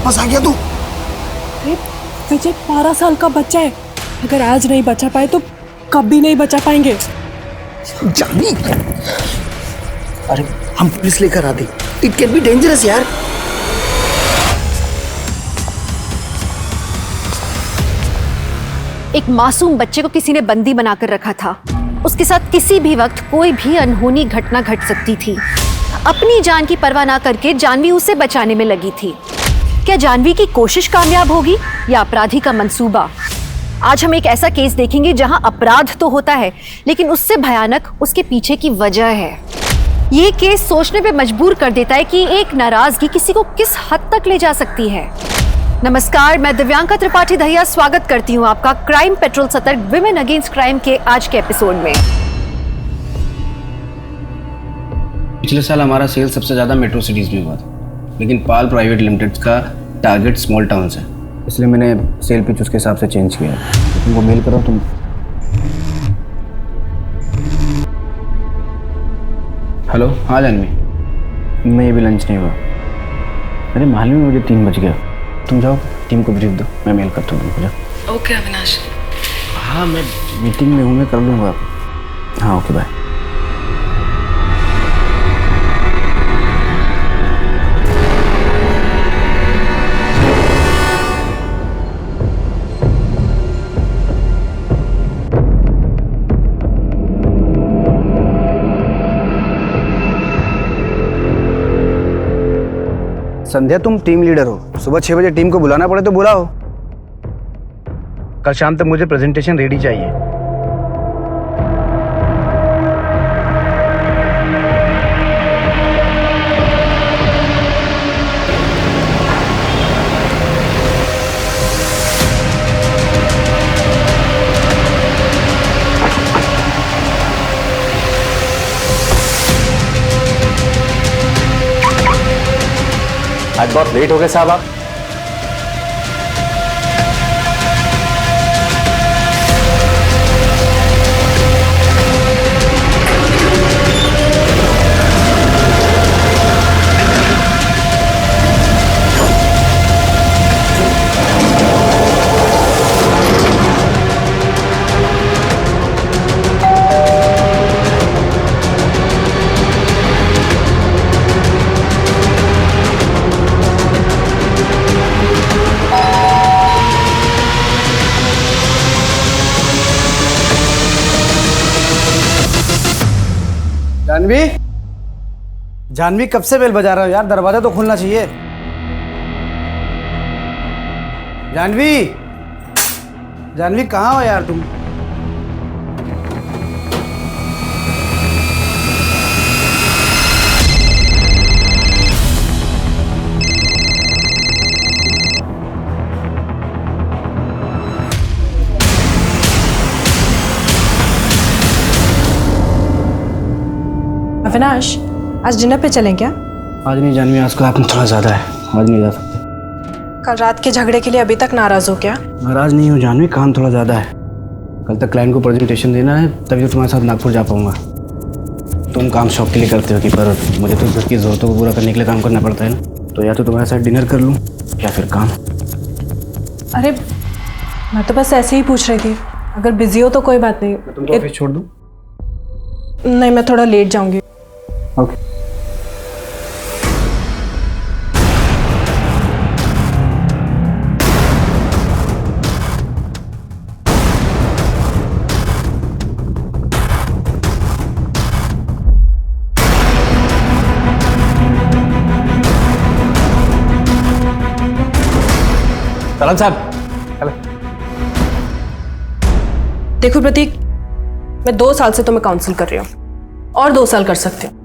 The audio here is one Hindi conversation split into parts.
वापस आ गया तू? अरे विजय 12 साल का बच्चा है, अगर आज नहीं बचा पाए तो कभी नहीं बचा पाएंगे। जानवी, अरे हम पुलिस लेकर आते, इट कैन बी डेंजरस यार। एक मासूम बच्चे को किसी ने बंदी बनाकर रखा था। उसके साथ किसी भी वक्त कोई भी अनहोनी घटना घट सकती थी। अपनी जान की परवाह ना करके जानवी उसे बचाने में लगी थी। क्या जानवी की कोशिश कामयाब होगी या अपराधी का मंसूबा? आज हम एक ऐसा केस देखेंगे जहां अपराध तो होता है, लेकिन उससे भयानक उसके पीछे की वजह है। ये केस सोचने पे मजबूर कर देता है कि एक नाराजगी किसी को किस हद तक ले जा सकती है। नमस्कार, मैं दिव्यांका त्रिपाठी दहिया स्वागत करती हूँ आपका क्राइम पेट्रोल सतर्क विमेन अगेंस्ट क्राइम के आज के एपिसोड में। पिछले साल हमारा सेल सबसे ज़्यादा मेट्रो सिटीज़ में हुआ था, लेकिन पाल प्राइवेट लिमिटेड का टारगेट स्मॉल टाउन्स है, इसलिए मैंने सेल पिच उसके हिसाब से चेंज किया है। तुमको मेल करो तुम। हेलो, हाँ जानवी, मैं ये भी लंच नहीं हुआ। अरे मालूम है मुझे 3 बज गया। तुम जाओ, टीम को ब्रीफ दो, मैं मेल करता हूँ तुमको। जाओ। ओके अविनाश। हाँ मैं मीटिंग में हूँ, मैं कर लूँगा। हाँ ओके बाय। संध्या, तुम टीम लीडर हो, सुबह 6 बजे टीम को बुलाना पड़े तो बुलाओ। कल शाम तक मुझे प्रेजेंटेशन रेडी चाहिए। आज बहुत लेट हो गए साहब आप। जानवी, जानवी कब से बेल बजा रहा हो यार? दरवाजा तो खुलना चाहिए। जानवी, जानवी कहाँ हो यार तुम? अविनाश, आज डिनर पे चलें क्या? आज नहीं जानवी, आज का आपने थोड़ा ज़्यादा है, आज नहीं जा सकते। कल रात के झगड़े के लिए अभी तक नाराज हो क्या? नाराज नहीं हूँ जानवी, काम थोड़ा ज़्यादा है। कल तक क्लाइंट को प्रेजेंटेशन देना है, तभी तो तुम्हारे साथ नागपुर जा पाऊँगा। तुम काम शौक के लिए करते हो कि, पर मुझे तो घर की ज़रूरतों को पूरा करने के लिए काम करना पड़ता है ना। तो या तो तुम्हारे साथ डिनर कर लूँ या फिर काम। अरे मैं तो बस ऐसे ही पूछ रही थी, अगर बिजी हो तो कोई बात नहीं। मैं तुमको ऑफिस छोड़ दूँ? नहीं, मैं थोड़ा लेट जाऊंगी। ओके। सलाम साहब। देखो प्रतीक, मैं 2 साल से तुम्हें काउंसिल कर रही हूँ और 2 साल कर सकती हूँ,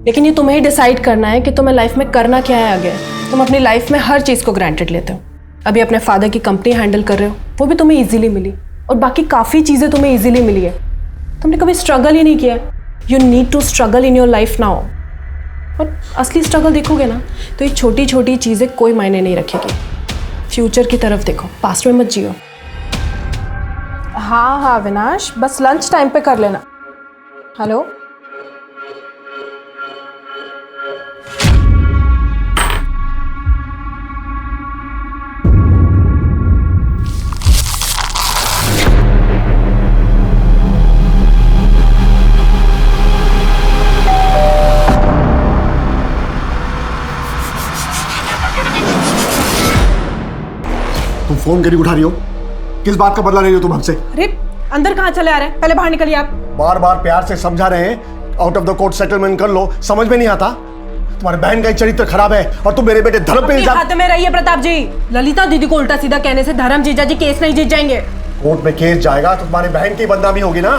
लेकिन ये तुम्हें ही डिसाइड करना है कि तुम्हें लाइफ में करना क्या है आगे। तुम अपनी लाइफ में हर चीज़ को ग्रांटेड लेते हो। अभी अपने फादर की कंपनी हैंडल कर रहे हो, वो भी तुम्हें इजीली मिली, और बाकी काफ़ी चीज़ें तुम्हें इजीली मिली है। तुमने कभी स्ट्रगल ही नहीं किया। You need to struggle in your life now. और असली स्ट्रगल देखोगे ना, तो ये छोटी छोटी चीज़ें कोई मायने नहीं रखेगी। फ्यूचर की तरफ देखो, पास्ट में मत जियो। हाँ हाँ अविनाश, बस लंच टाइम पे कर लेना। हेलो, तुम फोन क्यों नहीं उठा रही हो? किस बात का बदला ले रही हो तुम हमसे? अरे अंदर कहाँ चले आ रहे हैं? पहले बाहर निकलिए आप। बार बार प्यार से समझा रहे हैं, out of the court settlement कर लो, समझ में नहीं आता? तुम्हारे बहन का ही चरित्र खराब है और तुम मेरे बेटे धर्म पे इल्जाम। हाथ में रहिए प्रताप जी। ललिता दीदी को उल्टा सीधा कहने से धर्म जीजा जी केस नहीं जीत जाएंगे। कोर्ट में केस जाएगा तो तुम्हारी बहन की बदनामी होगी ना।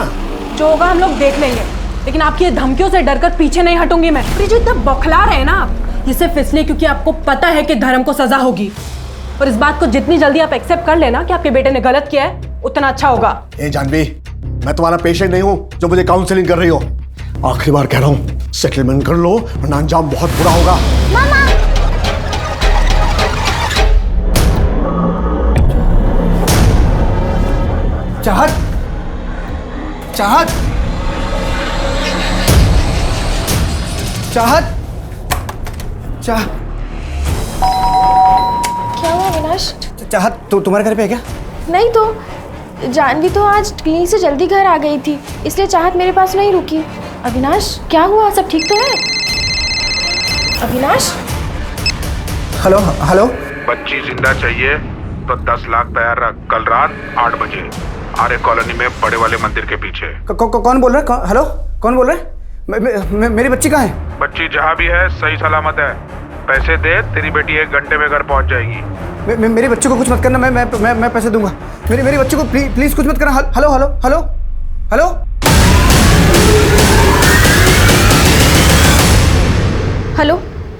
जो होगा हम लोग देख लेंगे, लेकिन आपकी ये धमकियों से डरकर पीछे नहीं हटूंगी मैं। ये जो इतना बौखला रहे हैं ना आप, ये सिर्फ इसलिए क्योंकि आपको पता है कि धर्म को सजा होगी। और इस बात को जितनी जल्दी आप एक्सेप्ट कर लेना कि आपके बेटे ने गलत किया है, उतना अच्छा होगा। ए जानवी, मैं तुम्हारा पेशेंट नहीं हूं जो मुझे काउंसलिंग कर रही हो। आखिरी बार कह रहा हूं, सेटलमेंट कर लो वरना अंजाम बहुत बुरा होगा। चाहत, चाहत, चाहत, चाह क्या हुआ अविनाश? चाहत, तो तुम्हारे घर पे है क्या? नहीं तो जानवी तो आज क्लिनिक से जल्दी घर आ गई थी, इसलिए चाहत मेरे पास नहीं रुकी। अविनाश क्या हुआ, सब ठीक तो है? Avinash hello hello. बच्ची जिंदा चाहिए तो 10 लाख तैयार रख। कल रात 8 बजे आर्य कॉलोनी में बड़े वाले मंदिर के पीछे। कौन बोल रहा है? हेलो, कौन बोल रहा है? मेरी बच्ची कहाँ है? बच्ची जहाँ भी है सही सलामत है। पैसे दे, तेरी बेटी 1 घंटे में घर पहुँच जाएगी। मेरी बच्ची को कुछ मत करना, मैं पैसे दूंगा। मेरी बच्ची को प्लीज कुछ मत करना। Hello hello hello hello. Hello,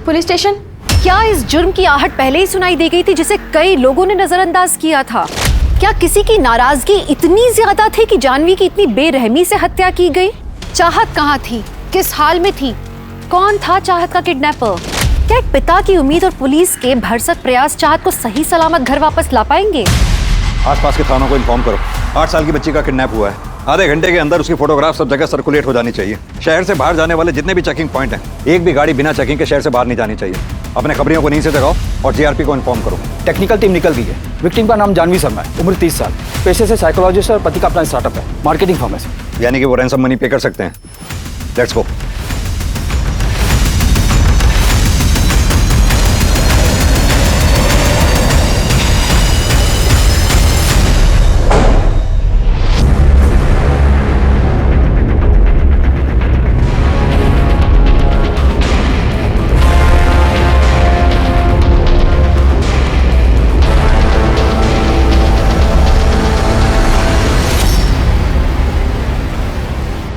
police station. क्या इस जुर्म की आहट पहले ही सुनाई दे गई थी जिसे कई लोगों ने नजरअंदाज किया था? क्या किसी की नाराजगी इतनी ज्यादा थी कि जानवी की इतनी बेरहमी से हत्या की गई? चाहत कहाँ थी? किस हाल में थी? कौन था चाहत का किडनैपर? क्या एक पिता की उम्मीद और पुलिस के भरसक प्रयास चाहत को सही सलामत घर वापस ला पाएंगे? आसपास के थानों को इन्फॉर्म करो। 8 साल की बच्ची का किडनैप हुआ है। आधे घंटे के अंदर उसकी फोटोग्राफ सब जगह सर्कुलेट हो जानी चाहिए। शहर से बाहर जाने वाले जितने भी चेकिंग पॉइंट हैं, एक भी गाड़ी बिना चेकिंग के शहर से बाहर नहीं जानी चाहिए। अपने खबरियों को नींद से जगाओ और जीआरपी को इन्फॉर्म करो। टेक्निकल टीम निकल गई है। विक्टिम का नाम जानवी शर्मा है, उम्र 30 साल, पेशे से साइकोलॉजिस्ट और पति का अपना स्टार्टअप है, मार्केटिंग फर्म है। यानी कि वो रैंसम मनी पे कर सकते हैं। Let's go.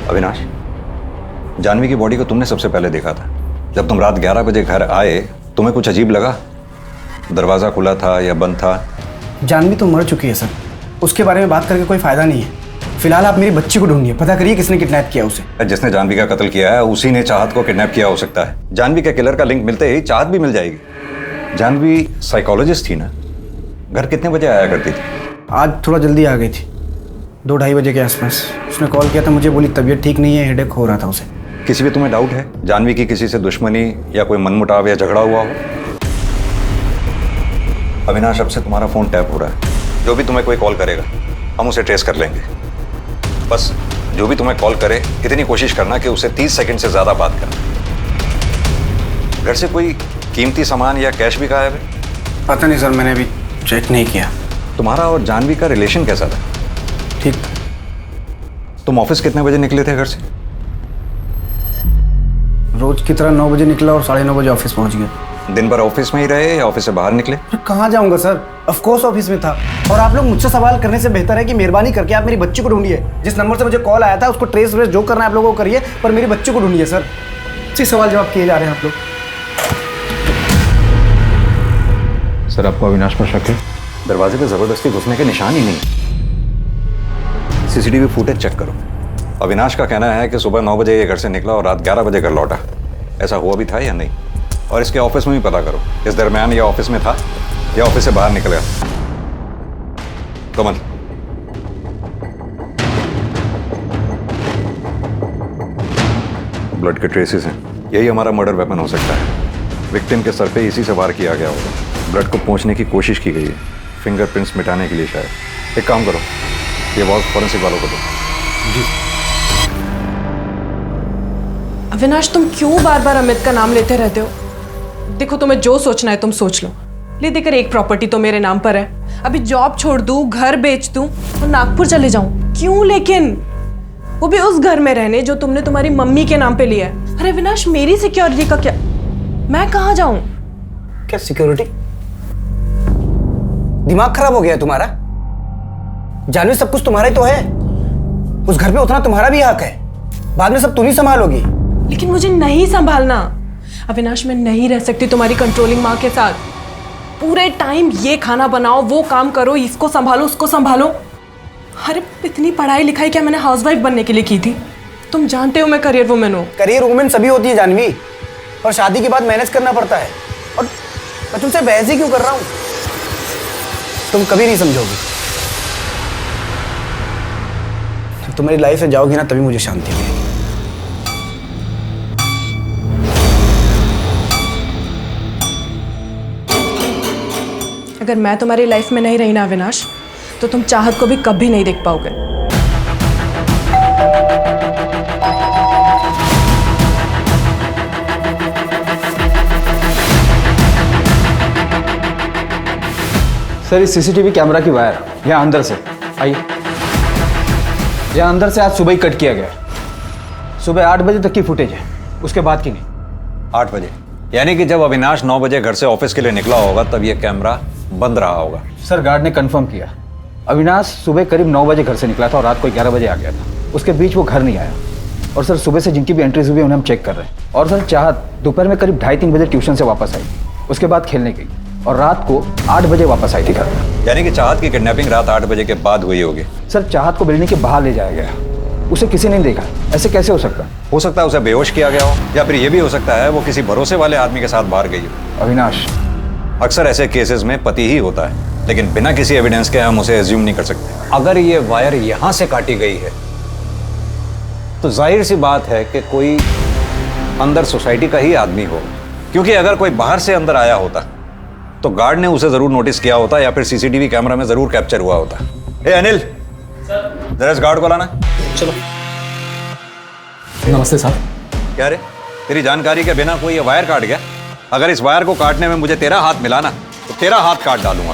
अविनाश, जानवी की बॉडी को तुमने सबसे पहले देखा था। जब तुम रात 11 बजे घर आए, तुम्हें कुछ अजीब लगा? दरवाजा खुला था या बंद था? जानवी तो मर चुकी है सर, उसके बारे में बात करके कोई फायदा नहीं है। फिलहाल आप मेरी बच्ची को ढूंढिए, पता करिए किसने किडनैप किया उसे। जिसने जानवी का कत्ल किया है उसी ने चाहत को किडनैप किया हो सकता है। जानवी के किलर का लिंक मिलते ही चाहत भी मिल जाएगी। जानवी साइकोलॉजिस्ट थी ना, घर कितने बजे आया करती थी? आज थोड़ा जल्दी आ गई थी, 2-2:30 बजे के आसपास। उसने कॉल किया था, मुझे बोली तबीयत ठीक नहीं है, हेडेक हो रहा था उसे। किसी भी तुम्हें डाउट है जानवी की किसी से दुश्मनी या कोई मनमुटाव या झगड़ा हुआ हो? अविनाश, अब से तुम्हारा फोन टैप हो रहा है। जो भी तुम्हें कोई कॉल करेगा हम उसे ट्रेस कर लेंगे। बस जो भी तुम्हें कॉल करे इतनी कोशिश करना कि उसे 30 सेकंड से ज्यादा बात करना। घर से कोई कीमती सामान या कैश भी गायब है? पता नहीं सर, मैंने अभी चेक नहीं किया। तुम्हारा और जानवी का रिलेशन कैसा था? ठीक। तुम ऑफिस कितने बजे निकले थे घर से? रोज की तरह 9 बजे निकला और 9:30 बजे ऑफिस पहुंच गया। दिन भर ऑफिस में ही रहे या ऑफिस से बाहर निकले? कहाँ जाऊंगा सर, ऑफ कोर्स ऑफिस में था। और आप लोग मुझसे सवाल करने से बेहतर है कि मेहरबानी करके आप मेरी बच्ची को ढूंढिए। जिस नंबर से मुझे कॉल आया था उसको ट्रेस व्रेस जो करना है आप लोगों को करिए, पर मेरी बच्ची को ढूंढिए सर। सिर्फ सवाल जवाब किए जा रहे हैं आप लोग। सर, आपको अविनाश पर शक है? दरवाजे पे जबरदस्ती घुसने के निशान ही नहीं। सीसीटीवी फुटेज चेक करो। अविनाश का कहना है कि सुबह 9 बजे ये घर से निकला और रात 11 बजे घर लौटा। ऐसा हुआ भी था या नहीं? और इसके ऑफिस में भी पता करो, इस दरमियान ये ऑफिस में था या ऑफिस से बाहर निकल गया। कमल, ब्लड के ट्रेसेस हैं, यही हमारा मर्डर वेपन हो सकता है। विक्टिम के सर पे इसी से वार किया गया होगा। ब्लड को पहुंचने की कोशिश की गई है, फिंगरप्रिंट्स मिटाने के लिए शायद। एक काम करो, ये वॉल फॉरेंसिक वालों को दो। जी। अविनाश, तुम क्यों बार बार अमित का नाम लेते रहते हो? देखो, तुम्हें जो सोचना है तुम सोच लो, ले देकर एक प्रॉपर्टी तो मेरे नाम पर है। अभी जॉब छोड़ दूं, घर बेच दूं और नागपुर चले जाऊं, क्यों लेकिन? वो भी उस घर में रहने जो तुमने तुम्हारी मम्मी के नाम पे लिया है। अरे अविनाश, मेरी सिक्योरिटी का क्या? मैं कहाँ जाऊं? क्या सिक्योरिटी? दिमाग खराब हो गया है तुम्हारा? जानवी, सब कुछ तुम्हारा ही तो है। उस घर पे उतना तुम्हारा भी हक है। बाद में सब तुम ही संभालोगी। लेकिन मुझे नहीं संभालना अविनाश, मैं नहीं रह सकती तुम्हारी कंट्रोलिंग माँ के साथ। पूरे टाइम ये खाना बनाओ, वो काम करो, इसको संभालो, उसको संभालो। अरे इतनी पढ़ाई लिखाई क्या मैंने हाउसवाइफ बनने के लिए की थी? तुम जानते हो मैं करियर वुमेन हूँ। करियर वुमेन सभी होती है जानवी, और शादी के बाद मैनेज करना पड़ता है। और मैं तुमसे बहस ही क्यों कर रहा हूँ? तुम कभी नहीं समझोगी। जब तुम मेरी लाइफ से जाओगी ना, तभी मुझे शांति मिलेगी। अगर मैं तुम्हारी लाइफ में नहीं रही ना अविनाश, तो तुम चाहत को भी कभी नहीं देख पाओगे। सर, इस सीसीटीवी कैमरा की वायर यहाँ अंदर से आइए, यहाँ अंदर से आज सुबह ही कट किया गया है। सुबह 8 बजे तक की फुटेज है, उसके बाद की नहीं। 8 बजे यानी कि जब अविनाश 9 बजे घर से ऑफिस के लिए निकला होगा तब ये कैमरा बंद रहा होगा। सर, गार्ड ने कंफर्म किया, अविनाश सुबह करीब 9 बजे घर से निकला था और रात को 11 बजे आ गया था। उसके बीच वो घर नहीं आया। और सर, सुबह से जिनकी भी एंट्रीज हुई उन्हें हम चेक कर रहे हैं। और सर, चाहत दोपहर में करीब 2:30-3 बजे ट्यूशन से वापस आई, उसके बाद खेलने गई और रात को 8 बजे वापस आई थी घर। यानी कि चाहत की किडनैपिंग रात 8 बजे के बाद हुई होगी। सर, चाहत को बिल्डिंग के बाहर ले जाया गया, उसे किसी ने नहीं देखा। ऐसे कैसे हो सकता? हो सकता है उसे बेहोश किया गया हो, या फिर ये भी हो सकता है वो किसी भरोसे वाले आदमी के साथ बाहर गई हो। अविनाश, अक्सर ऐसे केसेस में पति ही होता है, लेकिन बिना किसी एविडेंस के हम उसे एज्यूम नहीं कर सकते। अगर ये वायर यहाँ से काटी गई है तो जाहिर सी बात है कि कोई अंदर सोसाइटी का ही आदमी हो, क्योंकि अगर कोई बाहर से अंदर आया होता तो गार्ड ने उसे जरूर नोटिस किया होता या फिर सीसीटीवी कैमरा में जरूर कैप्चर हुआ होता। ए अनिल, जरा इस गार्ड को लाना। चलो। नमस्ते साहब। क्या रे, तेरी जानकारी के बिना कोई ये वायर काट गया? अगर इस वायर को काटने में मुझे तेरा हाथ मिला ना तो तेरा हाथ काट डालूंगा।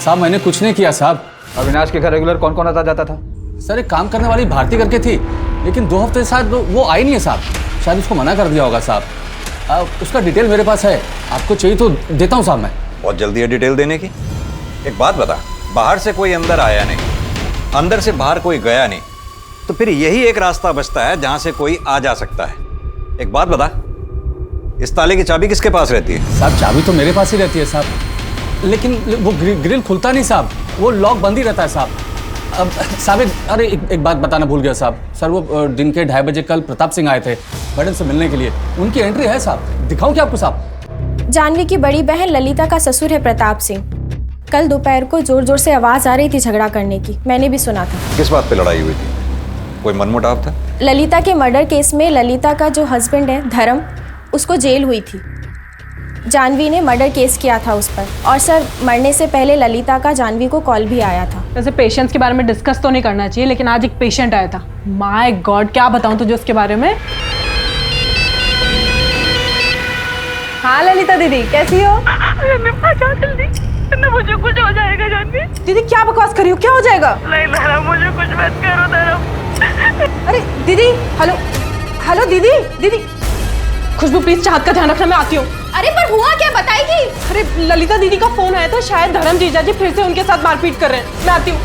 साहब, मैंने कुछ नहीं किया साहब। अविनाश के घर रेगुलर कौन कौन आता जाता था? सर, एक काम करने वाली भारती करके थी, लेकिन 2 हफ्ते से शायद वो आई नहीं है साहब। शायद उसको मना कर दिया होगा साहब। उसका डिटेल मेरे पास है, आपको चाहिए तो देता हूँ साहब मैं। बहुत जल्दी है डिटेल देने की। एक बात बता, बाहर से कोई अंदर आया नहीं, अंदर से बाहर कोई गया नहीं, तो फिर यही एक रास्ता बचता है जहां से कोई आ जा सकता है। एक बात बता, इस ताले की चाबी किसके पास रहती है? साहब, चाबी तो मेरे पास ही रहती है साहब, लेकिन वो ग्रिल खुलता नहीं साहब, वो लॉक बंद ही रहता है साहब। अब साहब, अरे एक बात बताना भूल गया साहब। सर, वो दिन के 2:30 बजे कल प्रताप सिंह आए थे मैडम से मिलने के लिए, उनकी एंट्री है साहब, दिखाऊं क्या आपको साहब? जानवी की बड़ी बहन ललिता का ससुर है प्रताप सिंह। कल दोपहर को जोर जोर से आवाज आ रही थी झगड़ा करने की, मैंने भी सुना था। किस बात पे लड़ाई हुई थी? कोई मनमुटाव था? ललिता के मर्डर केस में ललिता का जो हस्बैंड है धर्म, उसको जेल हुई थी। जानवी ने मर्डर केस किया था उस पर, और सर मरने से पहले ललिता का जानवी को कॉल भी आया था। वैसे पेशेंट्स के बारे में डिस्कस तो नहीं करना चाहिए, लेकिन आज एक पेशेंट आया था। माय गॉड, क्या बताऊं तुझे उसके बारे में। हाँ ललिता दीदी, कैसी हो? जल्दी, मुझे कुछ हो जाएगा जानवी। दीदी क्या बकवास कर रही हो, क्या हो जाएगा? नहीं धर्म, मुझे कुछ मत करो धर्म। अरे दीदी, हेलो हेलो दीदी, दीदी खुशबू प्लीज चाहत का ध्यान रखना, मैं आती हूँ। अरे पर हुआ क्या, बताएगी? अरे ललिता दीदी का फोन आया था, शायद धर्म जीजा जी फिर से उनके साथ मारपीट कर रहे हैं। मैं आती हूँ।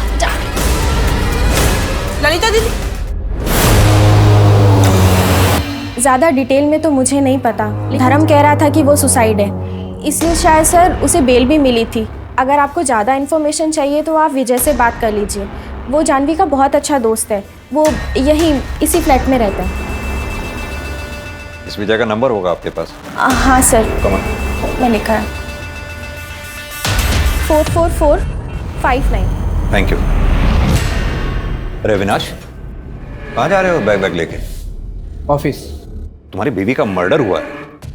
ललिता दीदी, ज़्यादा डिटेल में तो मुझे नहीं पता। धर्म कह रहा था कि वो सुसाइड है, इसलिए शायद सर उसे बेल भी मिली थी। अगर आपको ज़्यादा इन्फॉर्मेशन चाहिए तो आप विजय से बात कर लीजिए, वो जानवी का बहुत अच्छा दोस्त है, वो यही इसी फ्लैट में रहता है। इस विजय का नंबर होगा आपके पास? हाँ सर, कमन, मैं लिखा है 44459। Thank you. अरे अविनाश, कहाँ जा रहे हो बैग लेके? ऑफिस। तुम्हारी बीवी का मर्डर हुआ है,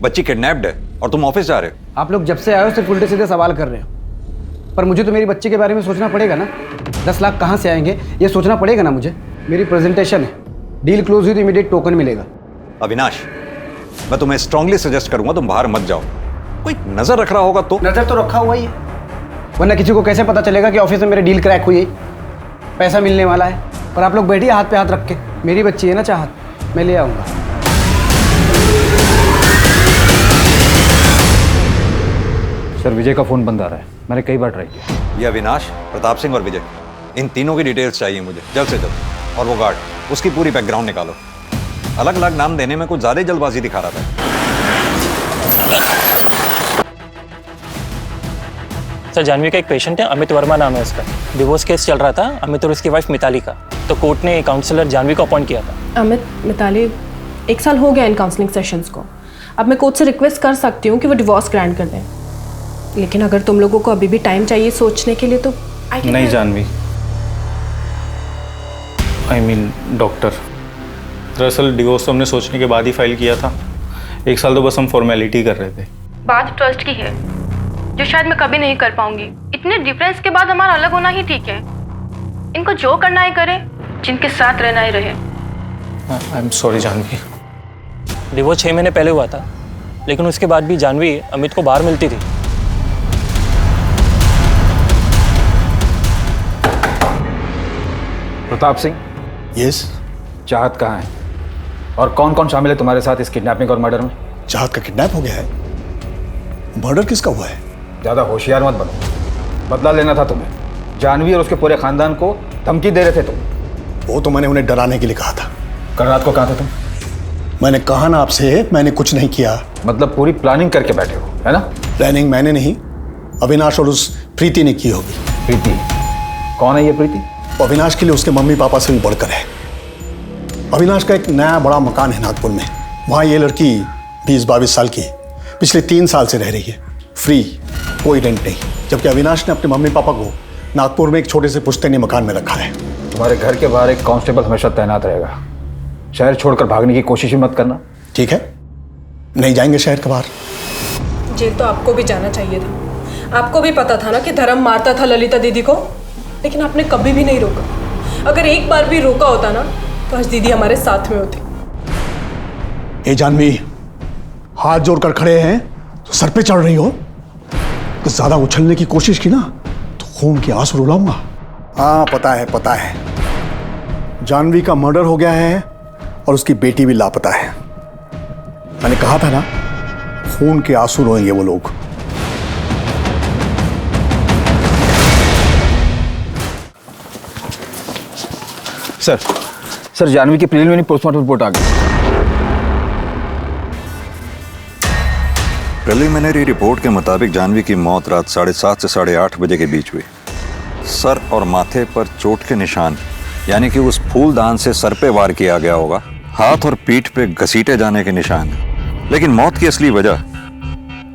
बच्ची किडनैप्ड है और तुम ऑफिस जा रहे हो? आप लोग जब से आए हो सिर्फ उल्टे सीधे सवाल कर रहे हो, पर मुझे तो मेरी बच्ची के बारे में सोचना पड़ेगा ना। 10 लाख कहाँ से आएंगे ये सोचना पड़ेगा ना मुझे। मेरी प्रेजेंटेशन है, डील क्लोज हुई तो इमीडिएट टोकन मिलेगा। अविनाश, मैं तुम्हें स्ट्रांगली सजेस्ट करूंगा तुम बाहर मत जाओ। कोई नजर रख रहा होगा तो? नजर तो रखा हुआ ही है, वरना किसी को कैसे पता चलेगा कि ऑफिस में मेरी डील क्रैक हुई है, पैसा मिलने वाला है। और आप लोग बैठिए हाथ पे हाथ रख के, मेरी बच्ची है ना चाहत, मैं ले आऊँगा। सर विजय का फ़ोन बंद आ रहा है, मैंने कई बार ट्राई किया। ये अविनाश, प्रताप सिंह और विजय, इन तीनों की डिटेल्स चाहिए मुझे जल्द से जल्द। और वो गार्ड, उसकी पूरी बैकग्राउंड निकालो। अलग अलग नाम देने में कुछ ज़्यादा ही जल्दबाजी दिखा रहा था। सर जानवी का एक पेशेंट है, अमित वर्मा नाम है उसका। डिवोर्स केस चल रहा था अमित और उसकी वाइफ मिताली का, तो कोर्ट ने काउंसलर जानवी को अपॉइंट किया था। अमित मिताली 1 साल हो गया इन काउंसलिंग सेशंस को। अब मैं कोर्ट से रिक्वेस्ट कर सकती हूँ कि वो डिवोर्स ग्रांट कर दें, लेकिन अगर तुम लोगों को अभी भी टाइम चाहिए सोचने के लिए तो नहीं जानवी, आई मीन डॉक्टर, दरअसल डिवोर्स तो हमने सोचने के बाद ही फाइल किया था। 1 साल तो बस हम फॉर्मेलिटी कर रहे थे। बात ट्रस्ट की है जो शायद मैं कभी नहीं कर पाऊंगी। इतने डिफरेंस के बाद हमारा अलग होना ही ठीक है। इनको जो करना है करे, जिनके साथ रहना ही रहे। I am sorry Janvi. Divorce 6 महीने पहले हुआ था, लेकिन उसके बाद भी जानवी अमित को बाहर मिलती थी। प्रताप सिंह। यस। चाहत कहाँ है और कौन कौन शामिल है तुम्हारे साथ इस किडनैपिंग और मर्डर में? चाहत का किडनैप हो गया है? मर्डर किसका हुआ है? ज़्यादा होशियार मत बनो, बदला लेना था तुम्हें। जानवी और उसके पूरे खानदान को धमकी दे रहे थे तुम। वो तो मैंने उन्हें डराने के लिए कहा था। कल रात को कहाँ थे तुम? मैंने कहा ना आपसे, मैंने कुछ नहीं किया। मतलब पूरी प्लानिंग करके बैठे हो, है ना? प्लानिंग मैंने नहीं, अविनाश और उस प्रीति ने की होगी। प्रीति? कौन है ये प्रीति? अविनाश के लिए उसके मम्मी पापा से भी बढ़कर है। अविनाश का एक नया बड़ा मकान है नागपुर में, वहाँ ये लड़की 20-22 साल की पिछले 3 साल से रह रही है, फ्री, कोई रेंट नहीं। जबकि अविनाश ने अपने मम्मी पापा को नागपुर में एक छोटे से पुश्तैनी मकान में रखा है। तुम्हारे घर के बाहर एक कांस्टेबल हमेशा तैनात रहेगा। शहर छोड़कर भागने की कोशिश भी मत करना। ठीक है, नहीं जाएंगे शहर के बाहर। जेल तो आपको भी जाना चाहिए था। आपको भी पता था ना कि धर्म मारता था ललिता दीदी को, लेकिन आपने कभी भी नहीं रोका। अगर एक बार भी रोका होता ना तो आज दीदी हमारे साथ में होती। ए जानवी, हाथ जोड़कर खड़े हैं तो सर पे चढ़ रही हो। तो ज्यादा उछलने की कोशिश की ना तो खून के आंसू रुलाऊंगा। हाँ पता है, पता है। जानवी का मर्डर हो गया है और उसकी बेटी भी लापता है। मैंने कहा था ना, खून के आंसू रोएंगे वो लोग। सर जानवी की प्रिलिमिनरी पोस्टमार्टम रिपोर्ट आ गई। प्रिलिमिनरी रिपोर्ट के मुताबिक जानवी की मौत रात 7:30 से 8:30 बजे के बीच हुई। सर और माथे पर चोट के निशान, यानी कि उस फूलदान से सर पे वार किया गया होगा। हाथ और पीठ पे घसीटे जाने के निशान, लेकिन मौत की असली वजह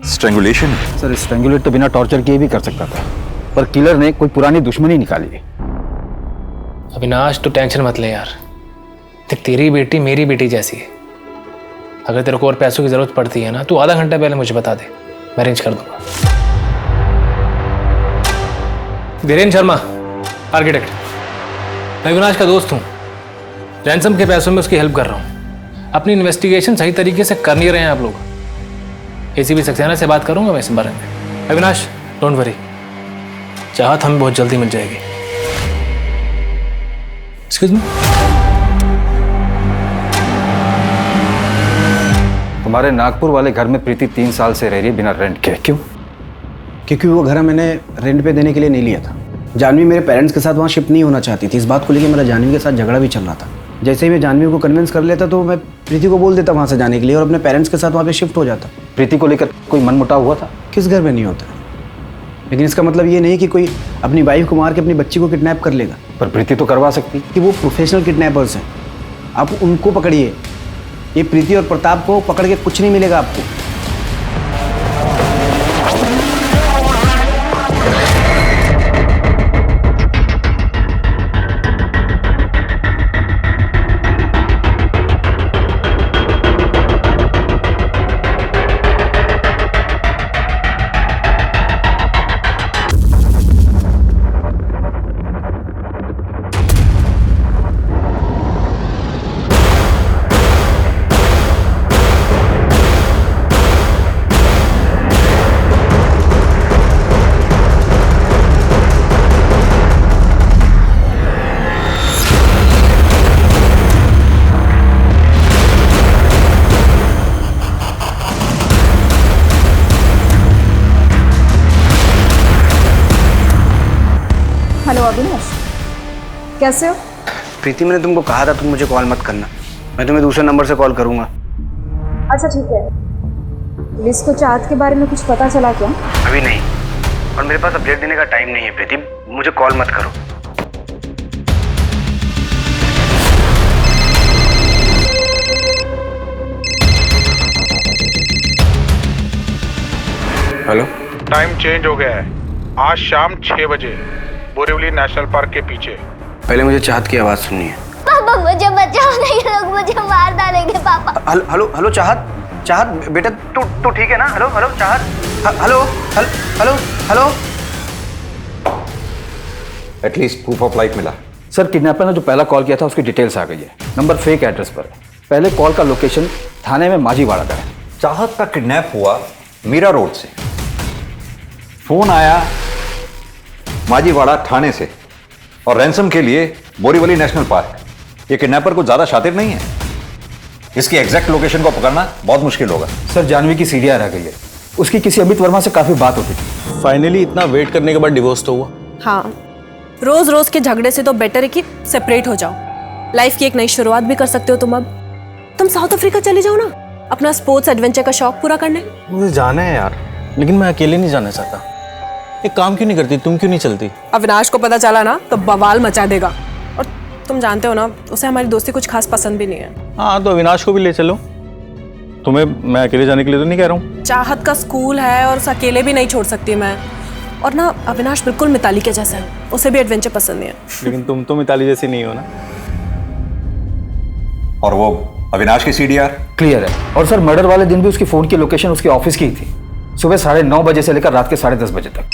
स्ट्रैंगुलेशन है। सर स्ट्रैंगुलेट तो बिना टॉर्चर किए भी कर सकता था, पर किलर ने कोई पुरानी दुश्मनी निकाली। अविनाश तो टेंशन मत ले यार, देख तेरी बेटी मेरी बेटी जैसी है। अगर तेरे को और पैसों की जरूरत पड़ती है ना, तू आधा घंटा पहले मुझे बता दे, मैं अरेंज कर दूंगा। धीरेन्द्र शर्मा, आर्किटेक्ट, मैं अविनाश का दोस्त हूँ। रैंसम के पैसों में उसकी हेल्प कर रहा हूँ। अपनी इन्वेस्टिगेशन सही तरीके से कर नहीं रहे हैं आप लोग। एसीपी सक्सेना से बात करूंगा मैं इस बारे में। अविनाश डोंट वरी, चाहत हमें बहुत जल्दी मिल जाएगी। Excuse me. तुम्हारे नागपुर वाले घर में प्रीति 3 साल से रह रही है बिना रेंट के, क्यों? क्योंकि वो घर मैंने रेंट पे देने के लिए नहीं लिया था। जानवी मेरे पेरेंट्स के साथ वहाँ शिफ्ट नहीं होना चाहती थी। इस बात को लेकर मेरा जानवी के साथ झगड़ा भी चल रहा था। जैसे ही मैं जानवी को कन्विंस कर लेता तो मैं प्रीति को बोल देता वहाँ से जाने के लिए और अपने पेरेंट्स के साथ वहाँ पे शिफ्ट हो जाता। प्रीति को लेकर कोई मनमुटाव हुआ था? किस घर में नहीं होता, लेकिन इसका मतलब ये नहीं कि कोई अपनी वाइफ को मार के अपनी बच्ची को किडनैप कर लेगा। पर प्रीति तो करवा सकती कि वो प्रोफेशनल किडनैपर्स हैं, आप उनको पकड़िए। ये प्रीति और प्रताप को पकड़ के कुछ नहीं मिलेगा आपको। हेलो अविनाश, कैसे हो? प्रीति, मैंने तुमको कहा था तुम मुझे कॉल मत करना, मैं तुम्हें दूसरे नंबर से कॉल करूंगा। अच्छा ठीक है। पुलिस को चाहत के बारे में कुछ पता चला क्या? अभी नहीं, और मेरे पास अपडेट देने का टाइम नहीं है प्रीति, मुझे कॉल मत करो। हेलो। टाइम चेंज हो गया है, आज शाम 6 बजे बोरीवली नेशनल पार्क के पीछे। पहले मुझे चाहत की आवाज़ सुननी है। पापा मुझे बचाओ, नहीं लोग मुझे मार डालेंगे पापा। हेलो हेलो हेलो चाहत, चाहत बेटा तू ठीक है ना? हेलो हेलो चाहत, hello hello hello. At least proof of life मिला। सर, किडनैपर ने जो पहला कॉल किया था उसकी डिटेल्स आ गई है। नंबर फेक एड्रेस पर है। पहले कॉल का लोकेशन थाने में माजीवाड़ा का है। चाहत का किडनैप हुआ मीरा रोड से, फोन आया माजीवाड़ा थाने से, और रैंसम के लिए बोरीवली नेशनल पार्क। ये किडनैपर को ज्यादा शातिर नहीं है, इसकी एग्जैक्ट लोकेशन को पकड़ना बहुत मुश्किल होगा। सर, जानवी की सीढ़ियां रह गई है, उसकी किसी अमित वर्मा से काफी बात होती थी। फाइनली इतना वेट करने के बाद डिवोर्स तो हुआ। हाँ, रोज रोज के झगड़े से तो बेटर है कि सेपरेट हो जाओ। लाइफ की एक नई शुरुआत भी कर सकते हो तुम। अब तुम साउथ अफ्रीका चले जाओ ना, अपना स्पोर्ट्स एडवेंचर का शौक पूरा करने। मुझे जाना है यार, लेकिन मैं अकेले नहीं जाना चाहता। एक काम क्यों नहीं करती, तुम क्यों नहीं चलती? अविनाश को पता चला ना तो बवाल मचा देगा, और तुम जानते हो ना उसे हमारी दोस्ती कुछ खास पसंद भी नहीं है। हाँ, तो अविनाश को भी ले चलो। तुम्हें मैं अकेले जाने के लिए तो नहीं कह रहा हूँ। चाहत का स्कूल है और उसे अकेले भी नहीं छोड़ सकती मैं। और ना अविनाश बिल्कुल मिताली के जैसा है, उसे भी एडवेंचर पसंद नहीं है। लेकिन तुम तो मिताली जैसी नहीं हो ना। और वो अविनाश की सीडीआर क्लियर है। और सर, मर्डर वाले दिन भी उसकी फोन की लोकेशन उसके ऑफिस की ही थी, सुबह 9:30 बजे से लेकर रात के 10:30 बजे तक।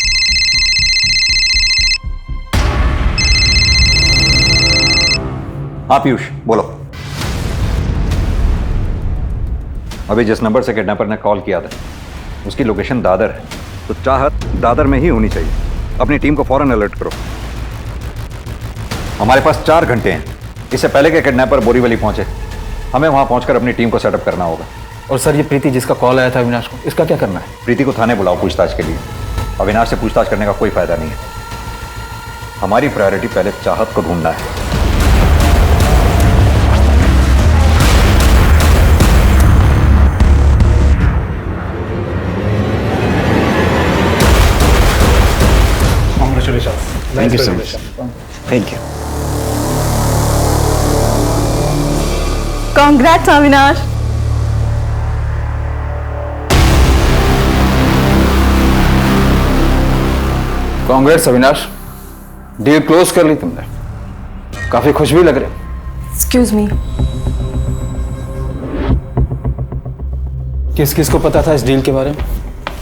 हाँ पीयूष, बोलो। अभी जिस नंबर से किडनैपर ने कॉल किया था उसकी लोकेशन दादर है, तो चाहत दादर में ही होनी चाहिए। अपनी टीम को फौरन अलर्ट करो। हमारे पास 4 घंटे हैं, इससे पहले कि किडनैपर बोरीवली पहुंचे हमें वहां पहुंचकर अपनी टीम को सेटअप करना होगा। और सर, ये प्रीति जिसका कॉल आया था अविनाश को, इसका क्या करना है? प्रीति को थाने बुलाओ पूछताछ के लिए। अविनाश से पूछताछ करने का कोई फायदा नहीं है। हमारी प्रायोरिटी पहले चाहत को ढूंढना है। Thank you so much. Thank you. Congrats Avinash. Congrats Avinash, deal close कर ली तुमने। काफी खुश भी लग रहे। एक्सक्यूज मी, किस किस को पता था इस डील के बारे में?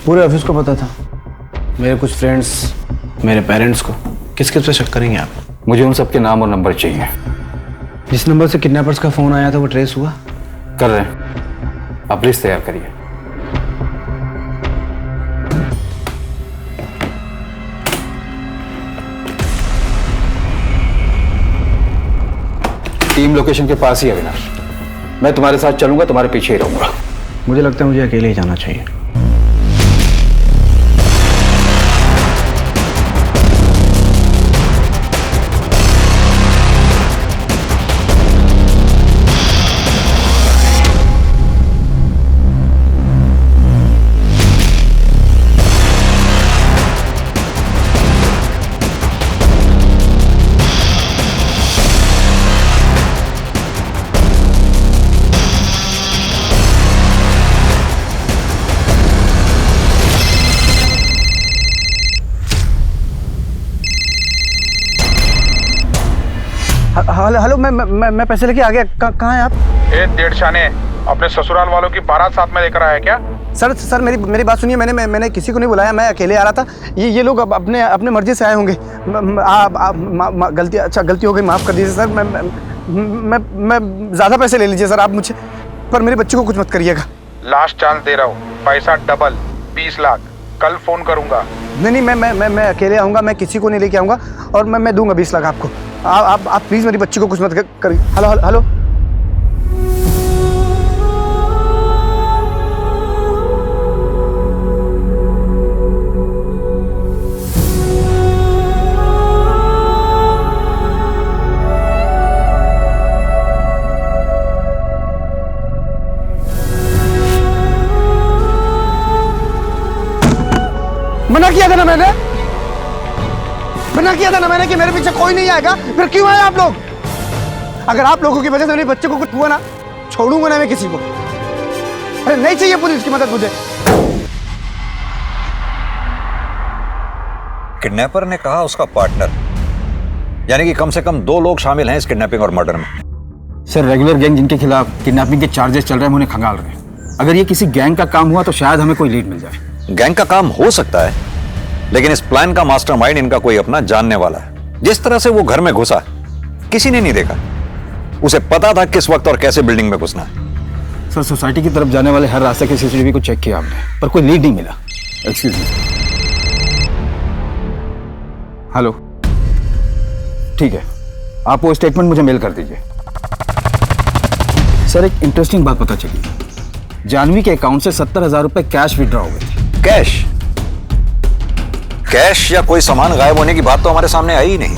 पूरे ऑफिस को पता था, मेरे कुछ फ्रेंड्स, मेरे पेरेंट्स को। किस किस पे शक करेंगे आप? मुझे उन सबके नाम और नंबर चाहिए। जिस नंबर से किडनैपर्स का फोन आया था वो ट्रेस हुआ? कर रहे हैं, आप लिस्ट तैयार करिए। टीम लोकेशन के पास ही अविनाश। मैं तुम्हारे साथ चलूंगा, तुम्हारे पीछे ही रहूंगा। मुझे लगता है मुझे अकेले ही जाना चाहिए। हेलो हेलो, मैं पैसे लेके आ गया। कहाँ हैं आप? ए डेढ़ शाने, अपने ससुराल वालों की बारात साथ में लेकर आया क्या? सर मेरी बात सुनिए। मैंने किसी को नहीं बुलाया, मैं अकेले आ रहा था। ये लोग अपने मर्जी से आए होंगे। गलती हो गई, माफ़ कर दीजिए सर। मैं ज़्यादा पैसे ले लीजिए सर आप मुझे, पर मेरे बच्चे को कुछ मत करिएगा। लास्ट चांस दे रहा हूँ, पैसा डबल 20 लाख। कल फोन करूंगा। नहीं, मैं अकेले आऊँगा, मैं किसी को नहीं लेके आऊँगा, और मैं दूंगा 20 लाख आपको। आप प्लीज़ मेरी बच्ची को कुछ मत करिए। Hello hello. मैंने? मना किया था ना मैंने कि मेरे पीछे कोई नहीं आएगा, फिर क्यों आए आप लोग? अगर आप लोगों की वजह से मेरे बच्चे को कुछ हुआ ना, छोड़ूंगा ना मैं किसी को। अरे नहीं चाहिए पुलिस की मदद मुझे। किडनैपर ने कहा उसका पार्टनर, यानी कि कम से कम 2 लोग शामिल हैं इस किडनैपिंग और मर्डर में। सर रेगुलर गैंग जिनके खिलाफ किडनैपिंग के चार्जेस चल रहे हैं, उन्हें खंगाल रहे हैं। अगर ये किसी गैंग का काम हुआ तो शायद हमें कोई लीड मिल जाए। गैंग का काम हो सकता है, लेकिन इस प्लान का मास्टरमाइंड इनका कोई अपना जानने वाला है। जिस तरह से वो घर में घुसा, किसी ने नहीं देखा। उसे पता था किस वक्त और कैसे बिल्डिंग में घुसना है। सर सोसाइटी की तरफ जाने वाले हर रास्ते के सीसीटीवी को चेक किया हमने, पर कोई लीड नहीं मिला। Excuse me. हेलो, ठीक है, आप वो स्टेटमेंट मुझे मेल कर दीजिए। सर एक इंटरेस्टिंग बात पता चली, जानवी के अकाउंट से 70,000 रुपए कैश विड्रॉ हो गए थे। कैश? कैश या कोई सामान गायब होने की बात तो हमारे सामने आई ही नहीं।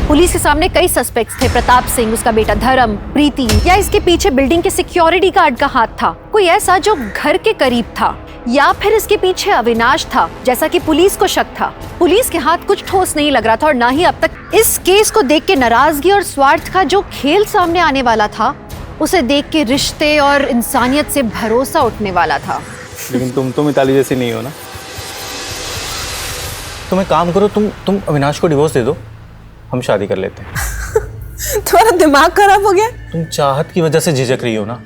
पुलिस के सामने कई सस्पेक्ट्स थे। प्रताप सिंह, उसका बेटा धर्म, प्रीति, या इसके पीछे बिल्डिंग के सिक्योरिटी गार्ड का हाथ था, कोई ऐसा जो घर के करीब था, या फिर इसके पीछे अविनाश था, जैसा कि पुलिस को शक था। पुलिस के हाथ कुछ ठोस नहीं लग रहा था और ना ही अब तक इस केस को देख के नाराजगी और स्वार्थ का जो खेल सामने आने वाला था, उसे देख के रिश्ते और इंसानियत से भरोसा उठने वाला था। लेकिन तुम तो मिताली जैसी नहीं हो ना। तुम एक काम करो, तुम अविनाश को डिवोर्स दे दो, हम शादी कर लेते हैं। तुम्हारा दिमाग खराब हो गया? तुम चाहत की वजह से झिझक रही हो ना,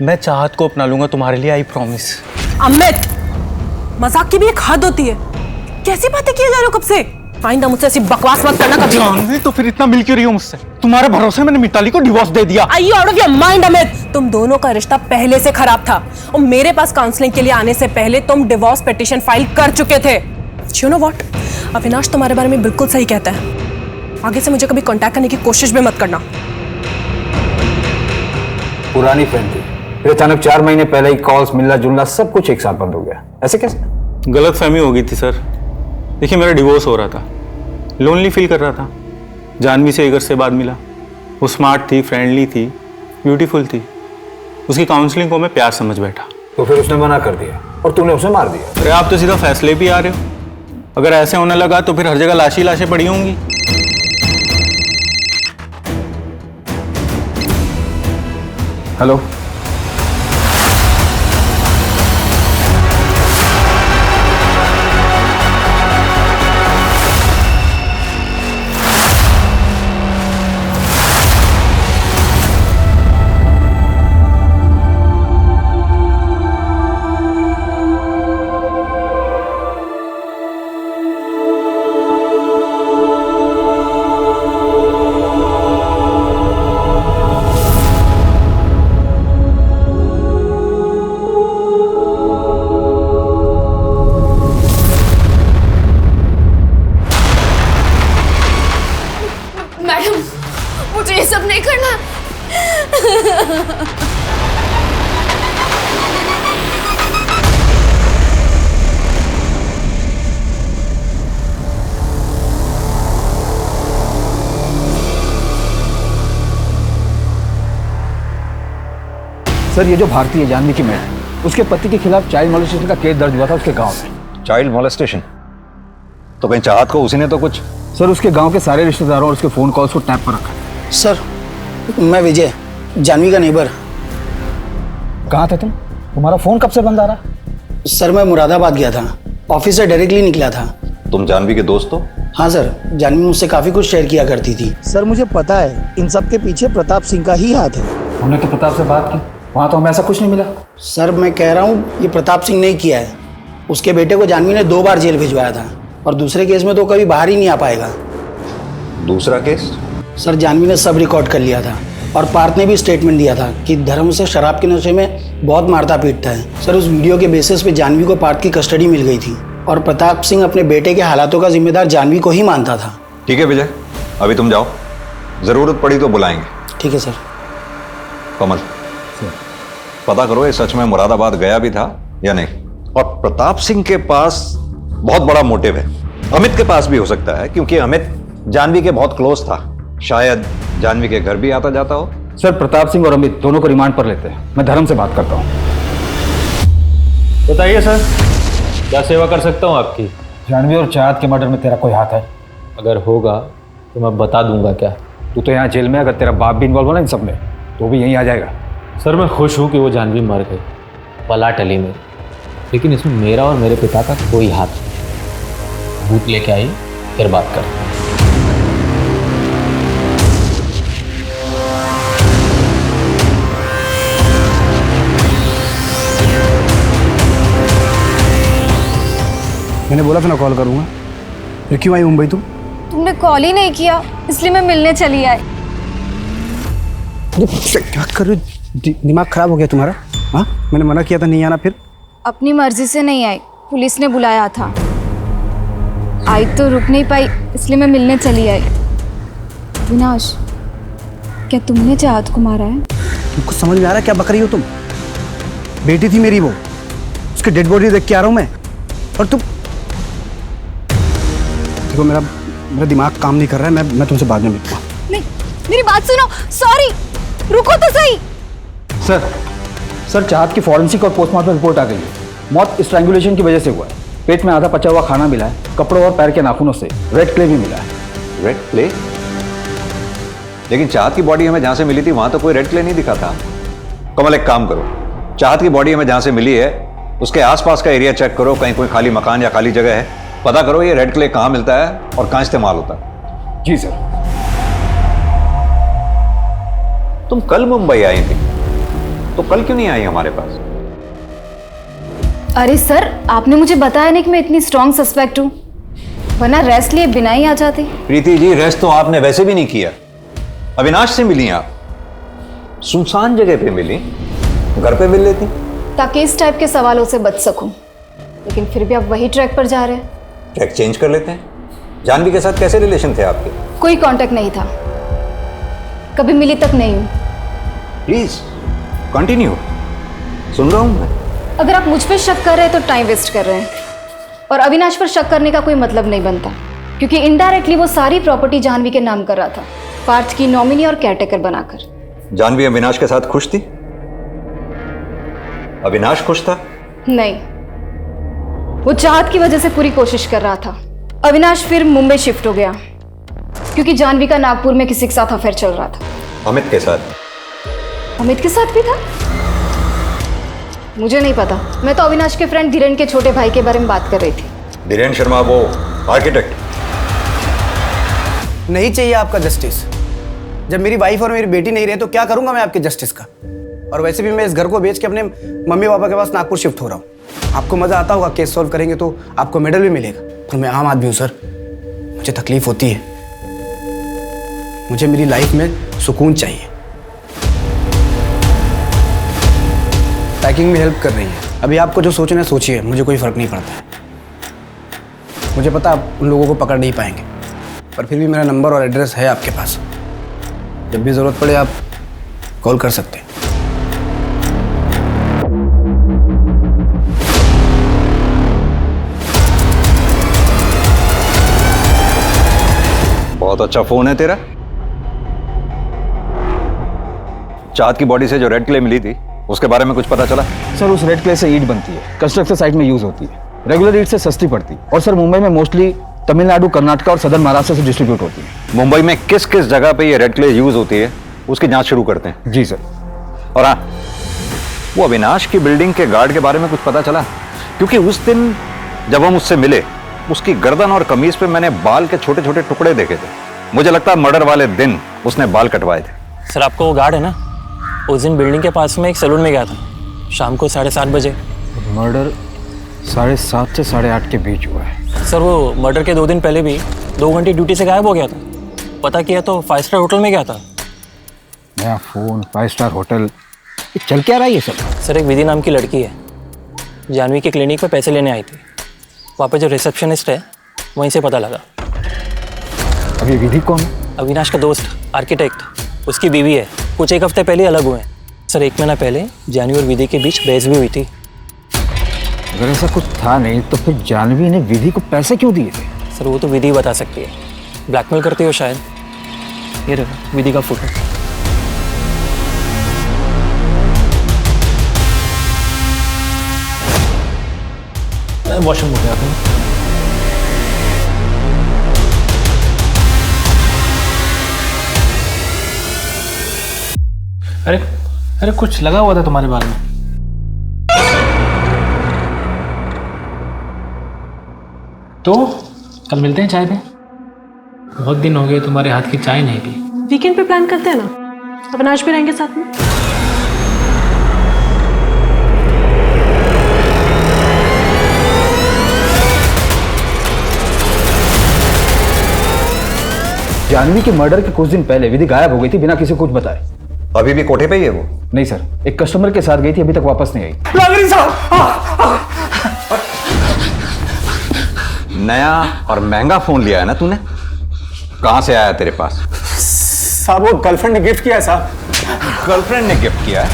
मैं चाहत को अपना लूंगा तुम्हारे लिए, आई प्रॉमिस। अमित, मजाक की भी एक हद होती है। कैसी बातें किए जा रहे हो कब से? आइंदा मुझसे ऐसी बकवास मत करना कभी। जानवी तो फिर इतना मिल क्यों रही हो मुझसे? तुम्हारे भरोसे मैंने मिताली को डिवोर्स दे दिया। Are you out of your mind, Amit? तुम दोनों का रिश्ता पहले से खराब था और मेरे पास काउंसलिंग के लिए आने से पहले तुम डिवोर्स पिटीशन फाइल कर चुके थे। You know what? अविनाश तुम्हारे बारे में बिल्कुल सही कहता है। आगे से मुझे कभी कांटेक्ट करने की कोशिश भी मत करना। पुरानी फ्रेंड थी, फिर अचानक 4 महीने पहले ही कॉल्स, मिलना जुलना सब कुछ एक साथ बंद हो गया। ऐसे कैसे? गलतफहमी हो गई थी सर। देखिए मेरा डिवोर्स हो रहा था, लोनली फील कर रहा था। जानवी से 1 अर्से बाद मिला। वो स्मार्ट थी, फ्रेंडली थी, ब्यूटीफुल थी। उसकी काउंसलिंग को मैं प्यार समझ बैठा। तो फिर उसने मना कर दिया और तूने उसे मार दिया। अरे आप तो सीधा फैसले भी आ रहे हो। अगर ऐसे होने लगा तो फिर हर जगह लाशी लाशें पड़ी होंगी। हेलो, मैडम, मुझे ये सब नहीं करना। सर ये जो भारतीय जानवी की मैडम, उसके पति के खिलाफ चाइल्ड मोलेस्टेशन का केस दर्ज हुआ था उसके गांव में। Child molestation? तो कहीं चाहत को उसी ने तो कुछ? सर उसके गांव के सारे रिश्तेदारों और उसके फोन कॉल्स को टैप पर रखा है। सर मैं विजय, जानवी का नेबर। कहाँ थे तुम? तुम्हारा फोन कब से बंद आ रहा? सर मैं मुरादाबाद गया था, ऑफिस से डायरेक्टली निकला था। तुम जानवी के दोस्त हो? हाँ सर, जानवी मुझसे काफी कुछ शेयर किया करती थी। सर मुझे पता है इन सब के पीछे प्रताप सिंह का ही हाथ है। हमने तो प्रताप से बात की, वहाँ तो हमें ऐसा कुछ नहीं मिला। सर मैं कह रहा हूँ ये प्रताप सिंह ने किया है। उसके बेटे को जानवी ने 2 बार जेल भिजवाया था और दूसरे केस में तो कभी बाहर ही नहीं आ पाएगा। दूसरा केस? सर जानवी ने सब रिकॉर्ड कर लिया था और पार्थ ने भी स्टेटमेंट दिया था कि धर्म से शराब के नशे में बहुत मारता पीटता है। सर उस वीडियो के बेसिस पे जानवी को पार्थ की कस्टडी मिल गई थी और प्रताप सिंह अपने बेटे के हालातों का जिम्मेदार जानवी को ही मानता था। ठीक है विजय, अभी तुम जाओ, जरूरत पड़ी तो बुलाएंगे। ठीक है सर। कमल, पता करो ये सच में मुरादाबाद गया भी था या नहीं। और प्रताप सिंह के पास बहुत बड़ा मोटिव है, अमित के पास भी हो सकता है, क्योंकि अमित जानवी के बहुत क्लोज था, शायद जानवी के घर भी आता जाता हो। सर प्रताप सिंह और अमित दोनों को रिमांड पर लेते हैं, मैं धर्म से बात करता हूँ। बताइए सर, क्या सेवा कर सकता हूँ आपकी? जानवी और चाहत के मर्डर में तेरा कोई हाथ है? अगर होगा तो मैं बता दूंगा। क्या तू तो यहाँ जेल में, अगर तेरा बाप भी इन्वॉल्व हो ना इन सब में तो भी यहीं आ जाएगा। सर मैं खुश हूँ कि वो जानवी मर गई, पला टली में, लेकिन इसमें मेरा और मेरे पिता का कोई हाथ नहीं। भूत लेके आई फिर बात कर। मैंने बोला था ना कॉल करूँगा, फिर क्यों आई मुंबई तुम? तुमने कॉल ही नहीं किया, इसलिए मैं मिलने चली आई। क्या कर रहे हो? दिमाग खराब हो गया तुम्हारा? हाँ, मैंने मना किया था नहीं आना, फिर अपनी मर्जी से नहीं आई, पुलिस ने बुलाया था। आई तो रुक नहीं पाई, इसलिए मैं मिलने चली आई। विनाश, क्या तुमने चाहत को मारा है? तुमको समझ में आ रहा है क्या बक रही हो तुम? बेटी थी मेरी वो, उसकी डेड बॉडी देख के आ रहा हूँ मैं, और तुम देखो मेरा दिमाग काम नहीं कर रहा है। मैं तुमसे बाद में मिलूंगा। नहीं, मेरी बात सुनो। सॉरी, रुको तो सही। सर चाहत की फॉरेंसिक और पोस्टमार्टम रिपोर्ट आ गई है। मौत स्ट्रैंगुलेशन की वजह से हुआ है। पेट में आधा पचा हुआ खाना मिला है, कपड़ों और पैर के नाखूनों से रेड क्ले भी मिला है। Red clay? लेकिन चाहत की बॉडी हमें जहां से मिली थी वहां तो कोई रेड क्ले नहीं दिखा था। कमल एक काम करो, चाहत की बॉडी हमें जहां से मिली है उसके आसपास का एरिया चेक करो, कहीं कोई खाली मकान या खाली जगह है, पता करो ये रेड क्ले कहां मिलता है और कहां इस्तेमाल होता है। जी सर। तुम कल मुंबई आई थी, तो कल क्यों नहीं आई हमारे पास? अरे सर, आपने मुझे बताया नहीं कि मैं इतनी स्ट्रॉन्ग सस्पेक्ट हूँ, वरना रेस्ट लिए बिना ही आ जाती। प्रीति जी, रेस्ट तो आपने वैसे भी नहीं किया। अविनाश से मिली आप, सुनसान जगह पे मिली, घर पे मिल लेती ताकि इस टाइप के सवालों से बच सकूं। लेकिन फिर भी आप वही ट्रैक पर जा रहे हैं। ट्रैक चेंज कर लेते हैं। जानवी के साथ कैसे रिलेशन थे आपके? कोई कांटेक्ट नहीं था, कभी मिली तक नहीं हूं। प्लीज कंटिन्यू, सुन रहा हूं मैं। अगर आप मुझ पर शक कर रहे हैं तो टाइम वेस्ट कर रहे हैं, और अविनाश पर शक करने का कोई मतलब नहीं बनता, क्योंकि इनडायरेक्टली वो सारी प्रॉपर्टी जानवी के नाम कर रहा था, पार्थ की नॉमिनी और केयरटेकर बनाकर। जानवी अविनाश के साथ खुश थी? अविनाश खुश था? नहीं, वो चाहत की वजह से पूरी कोशिश कर रहा था। अविनाश फिर मुंबई शिफ्ट हो गया, क्योंकि जानवी का नागपुर में किसी के साथ अफेयर चल रहा था। अमित के साथ? अमित के साथ भी था? मुझे नहीं पता, मैं तो अविनाश के फ्रेंड धीरेन के छोटे भाई के बारे में बात कर रही थी। धीरेन शर्मा, वो आर्किटेक्ट? नहीं चाहिए आपका जस्टिस। जब मेरी वाइफ और मेरी बेटी नहीं रहे तो क्या करूंगा मैं आपके जस्टिस का? और वैसे भी मैं इस घर को बेच के अपने मम्मी पापा के पास नागपुर शिफ्ट हो रहा हूँ। आपको मजा आता होगा, केस सॉल्व करेंगे तो आपको मेडल भी मिलेगा, पर मैं आम आदमी हूँ सर, मुझे तकलीफ होती है। मुझे मेरी लाइफ में सुकून चाहिए। पैकिंग में हेल्प कर रही है, अभी आपको जो सोचना है सोचिए, मुझे कोई फर्क नहीं पड़ता है। मुझे पता आप उन लोगों को पकड़ नहीं पाएंगे, पर फिर भी मेरा नंबर और एड्रेस है आपके पास, जब भी ज़रूरत पड़े आप कॉल कर सकते हैं। बहुत अच्छा फोन है तेरा। चाहत की बॉडी से जो रेड क्ले मिली थी उसके बारे में कुछ पता चला? सर उस रेड क्ले से ईंट बनती है, कंस्ट्रक्शन साइट में यूज होती है। रेगुलर ईंट से सस्ती पड़ती है, और सर मुंबई में मोस्टली तमिलनाडु, कर्नाटक और सदर्न महाराष्ट्र से डिस्ट्रीब्यूट होती है। मुंबई में किस किस जगह पे ये रेड क्ले यूज होती है उसकी जांच शुरू करते हैं। जी सर। और हाँ, वो अविनाश की बिल्डिंग के गार्ड के बारे में कुछ पता चला? क्योंकि उस दिन जब हम उससे मिले, उसकी गर्दन और कमीज पे मैंने बाल के छोटे छोटे टुकड़े देखे थे। मुझे लगता है मर्डर वाले दिन उसने बाल कटवाए थे। सर आपको वो गार्ड है ना, उस दिन बिल्डिंग के पास में एक सैलून में गया था शाम को 7:30 बजे। मर्डर 7:30 से 8:30 के बीच हुआ है। सर वो मर्डर के 2 दिन पहले भी 2 घंटे ड्यूटी से गायब हो गया था। पता किया तो 5 स्टार होटल में गया था। नया फोन, 5 स्टार होटल, ये चल क्या रहा है ये सब? सर एक विधि नाम की लड़की है, जानवी के क्लिनिक पे पैसे लेने आई थी। वहाँ पे जो रिसेप्शनिस्ट है वहीं से पता लगा। अभी विधि कौन? अविनाश का दोस्त, आर्किटेक्ट, उसकी बीवी है। कुछ एक हफ्ते पहले अलग हुए हैं। सर 1 महीना पहले जानवी और विधि के बीच बहस भी हुई थी। अगर ऐसा कुछ था नहीं तो फिर जानवी ने विधि को पैसे क्यों दिए थे? सर वो तो विधि बता सकती है, ब्लैकमेल करते हो शायद। ये रहा विधि का फोटो। वॉशरूम हो गया था। अरे अरे कुछ लगा हुआ था तुम्हारे बाल में। तो कल मिलते हैं चाय पे। बहुत दिन हो गए तुम्हारे हाथ की चाय नहीं पी। वीकेंड पे प्लान करते हैं ना, अविनाश भी रहेंगे साथ में। जानवी के मर्डर के कुछ दिन पहले विधि गायब हो गई थी बिना किसी को कुछ बताए। अभी भी कोठे पे ही है वो? नहीं सर, एक कस्टमर के साथ गई थी, अभी तक वापस नहीं आई। नया और महंगा फोन लिया है ना तूने? कहां से आया तेरे पास? साहब वो गर्लफ्रेंड ने गिफ्ट किया है साहब। गर्लफ्रेंड ने गिफ्ट किया है?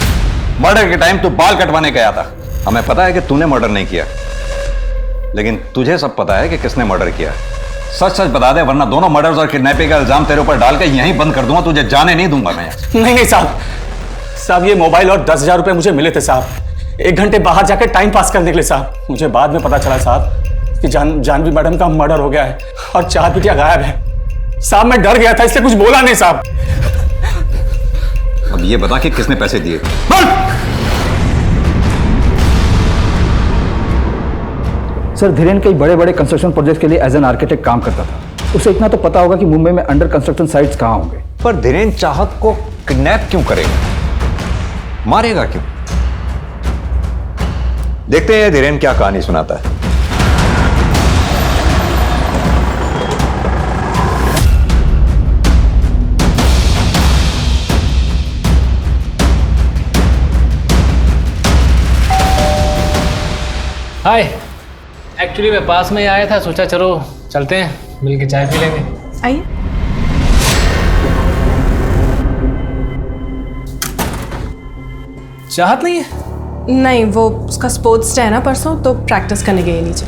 मर्डर के टाइम तू बाल कटवाने गया था। हमें पता है कि तूने मर्डर नहीं किया, लेकिन तुझे सब पता है कि किसने मर्डर किया। सच सच बता दे, वरना दोनों मर्डर्स और किडनैपिंग का इल्जाम तेरे ऊपर डाल के यहीं बंद कर दूंगा, तुझे जाने नहीं दूंगा मैं। नहीं साहब ये मोबाइल और 10,000 रुपए मुझे मिले थे साहब, 1 घंटे बाहर जाकर टाइम पास करने के लिए साहब। मुझे बाद में पता चला साहब कि जानवी मैडम का मर्डर हो गया है और 4 बिटिया गायब है साहब। मैं डर गया था इसलिए कुछ बोला नहीं साहब। अब ये बता कि किसने पैसे दिए? सर धीरेन कई बड़े बड़े कंस्ट्रक्शन प्रोजेक्ट के लिए एज एन आर्किटेक्ट काम करता था। उसे इतना तो पता होगा कि मुंबई में अंडर कंस्ट्रक्शन साइट्स कहां होंगे। पर धीरेन चाहत को किडनैप क्यों करेगा? मारेगा क्यों? देखते हैं धीरेन क्या कहानी सुनाता है। हाय, एक्चुअली मैं पास में ही आया था, सोचा चलो चलते हैं मिल के चाय पी लेंगे। आइए। चाहत नहीं है? नहीं, वो उसका स्पोर्ट्स डे है ना परसों, तो प्रैक्टिस करने गई नीचे।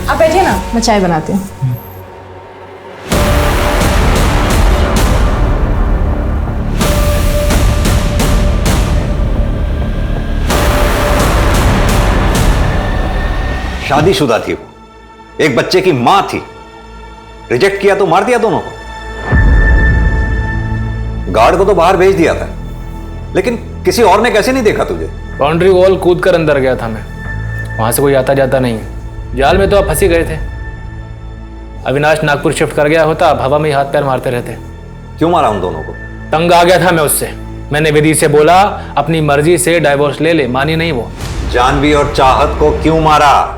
आप बैठिए ना, मैं चाय बनाती हूँ। शादीशुदा थी वो, एक बच्चे की मां थी। रिजेक्ट किया तो मार दिया दोनों को। गार्ड को तो बाहर भेज दिया था, लेकिन किसी और ने कैसे नहीं देखा तुझे? बाउंड्री वॉल कूद कर अंदर गया था मैं, वहां से कोई आता जाता नहीं है। जाल में तो आप फंसी गए थे। अविनाश नागपुर शिफ्ट कर गया होता, अब हवा में ही हाथ पैर मारते रहते। क्यों मारा उन दोनों को? तंग आ गया था मैं उससे। मैंने विधि से बोला अपनी मर्जी से डाइवोर्स ले ले, मानी नहीं वो। जानवी और चाहत को क्यों मारा?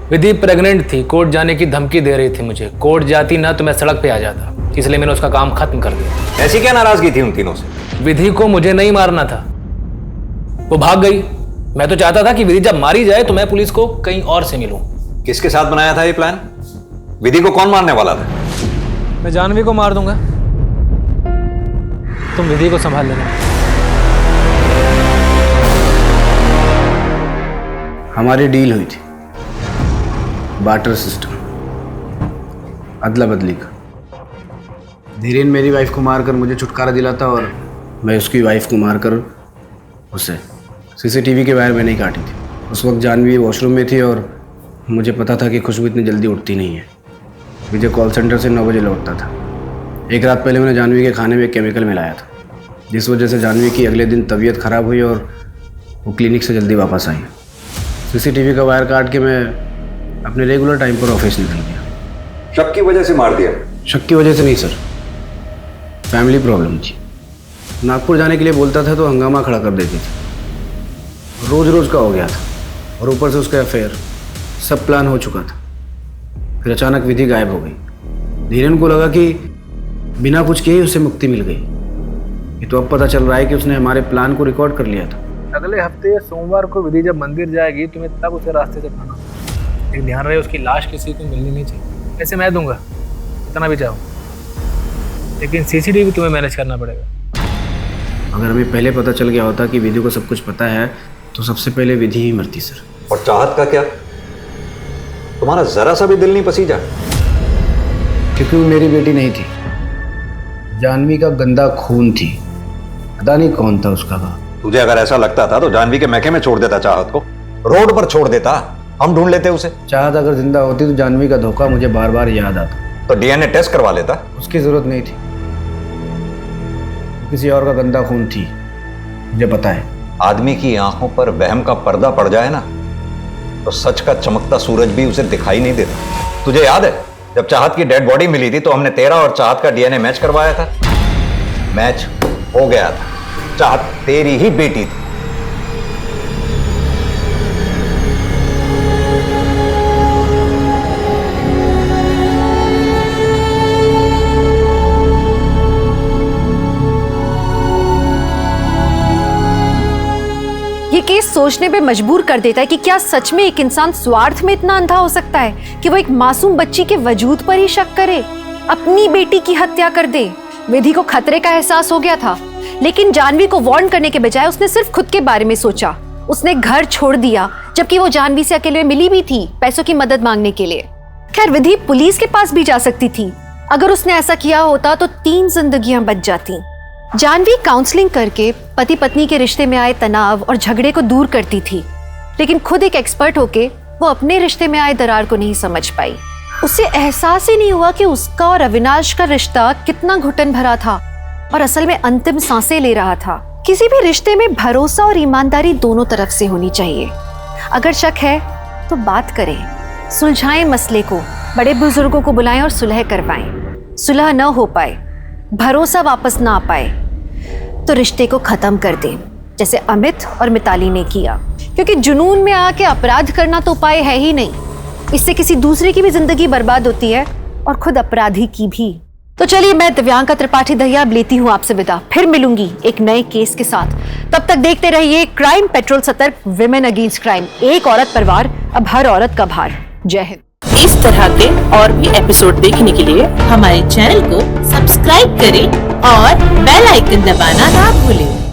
विधि प्रेग्नेंट थी, कोर्ट जाने की धमकी दे रही थी मुझे। कोर्ट जाती ना तो मैं सड़क पे आ जाता, इसलिए मैंने उसका काम खत्म कर दिया। ऐसी क्या नाराजगी थी उन तीनों से? विधि को मुझे नहीं मारना था, वो भाग गई। मैं तो चाहता था कि विधि जब मारी जाए तो मैं पुलिस को कहीं और से मिलूं। किसके साथ बनाया था ये प्लान? विधि को कौन मारने वाला था? मैं जानवी को मार दूंगा, तुम विधि को संभाल लेना। हमारी डील हुई थी, बार्टर सिस्टम, अदला बदली का। धीरेन मेरी वाइफ को मारकर मुझे छुटकारा दिलाता और मैं उसकी वाइफ को मारकर उसे। सीसीटीवी के वायर मैंने ही काटी थी। उस वक्त जानवी वॉशरूम में थी और मुझे पता था कि खुशबू इतनी जल्दी उठती नहीं है। विजय कॉल सेंटर से 9 बजे लौटता था। एक रात पहले मैंने जानवी के खाने में केमिकल मिलाया था, जिस वजह से जानवी की अगले दिन तबीयत खराब हुई और वो क्लिनिक से जल्दी वापस आई। सीसीटीवी का वायर काट के मैं अपने रेगुलर टाइम पर ऑफिस निकल गया। शक की वजह से मार दिया? शक की वजह से नहीं सर, फैमिली प्रॉब्लम थी। नागपुर जाने के लिए बोलता था तो हंगामा खड़ा कर देती थी। रोज रोज का हो गया था और ऊपर से उसका अफेयर। सब प्लान हो चुका था, फिर अचानक विधि गायब हो गई। धीरेन को लगा कि बिना कुछ किए उसे मुक्ति मिल गई। ये तो अब पता चल रहा है कि उसने हमारे प्लान को रिकॉर्ड कर लिया था। अगले हफ्ते सोमवार को विधि जब मंदिर जाएगी तुम्हें तब उसे रास्ते से खाना, लेकिन ध्यान रहे उसकी लाश किसी को मिलनी नहीं चाहिए। ऐसे मैं दूंगा इतना भी चाहो, लेकिन सीसीटीवी तुम्हें मैनेज करना पड़ेगा। अगर हमें पहले पता चल गया होता कि विधि को सब कुछ पता है तो सबसे पहले विधि ही मरती सर। और चाहत का क्या? तुम्हारा जरा सा भी दिल नहीं पसीजा? क्योंकि वो मेरी बेटी नहीं थी, जानवी का गंदा खून थी। पता नहीं कौन था उसका बाप। तुझे अगर ऐसा लगता था तो जानवी के मैके में छोड़ देता चाहत को, रोड पर छोड़ देता, हम ढूंढ लेते उसे। चाहत अगर जिंदा होती तो जानवी का धोखा मुझे बार बार याद आता। तो डीएनए टेस्ट करवा लेता। उसकी जरूरत नहीं थी, किसी और का गंदा खून थी, मुझे पता है। आदमी की आंखों पर वहम का पर्दा पड़ जाए ना तो सच का चमकता सूरज भी उसे दिखाई नहीं देता। तुझे याद है जब चाहत की डेड बॉडी मिली थी तो हमने तेरा और चाहत का डीएनए मैच करवाया था? मैच हो गया था, चाहत तेरी ही बेटी थी। ये केस सोचने पे मजबूर कर देता है कि क्या सच में एक इंसान स्वार्थ में इतना अंधा हो सकता है कि वो एक मासूम बच्ची के वजूद पर ही शक करे, अपनी बेटी की हत्या कर दे। विधि को खतरे का एहसास हो गया था, लेकिन जानवी को वार्न करने के बजाय उसने सिर्फ खुद के बारे में सोचा। उसने घर छोड़ दिया जबकि वो जानवी से अकेले में मिली भी थी पैसों की मदद मांगने के लिए। खैर विधि पुलिस के पास भी जा सकती थी। अगर उसने ऐसा किया होता तो 3 जिंदगियां बच जाती। जानवी काउंसलिंग करके पति पत्नी के रिश्ते में आए तनाव और झगड़े को दूर करती थी, लेकिन खुद एक एक्सपर्ट होके वो अपने रिश्ते में आए दरार को नहीं समझ पाई। उसे एहसास ही नहीं हुआ कि उसका और अविनाश का रिश्ता कितना घुटन भरा था और असल में अंतिम सांसें ले रहा था। किसी भी रिश्ते में भरोसा और ईमानदारी दोनों तरफ से होनी चाहिए। अगर शक है तो बात करें, सुलझाएं मसले को, बड़े बुजुर्गों को बुलाएं और सुलह करवाएं। सुलह न हो पाए, भरोसा वापस ना आ पाए तो रिश्ते को खत्म कर दें, जैसे अमित और मिताली ने किया। क्योंकि जुनून में आके अपराध करना तो उपाय है ही नहीं, इससे किसी दूसरे की भी जिंदगी बर्बाद होती है और खुद अपराधी की भी। तो चलिए मैं दिव्यांका त्रिपाठी दहिया अब लेती हूँ आपसे विदा, फिर मिलूंगी एक नए केस के साथ। तब तक देखते रहिए क्राइम पेट्रोल, सतर्क, विमेन अगेंस्ट क्राइम, एक औरत पर वार, अब हर औरत का भार। जय हिंद। इस तरह के और भी एपिसोड देखने के लिए हमारे चैनल को सब्सक्राइब करें और बेल आइकन दबाना ना भूलें।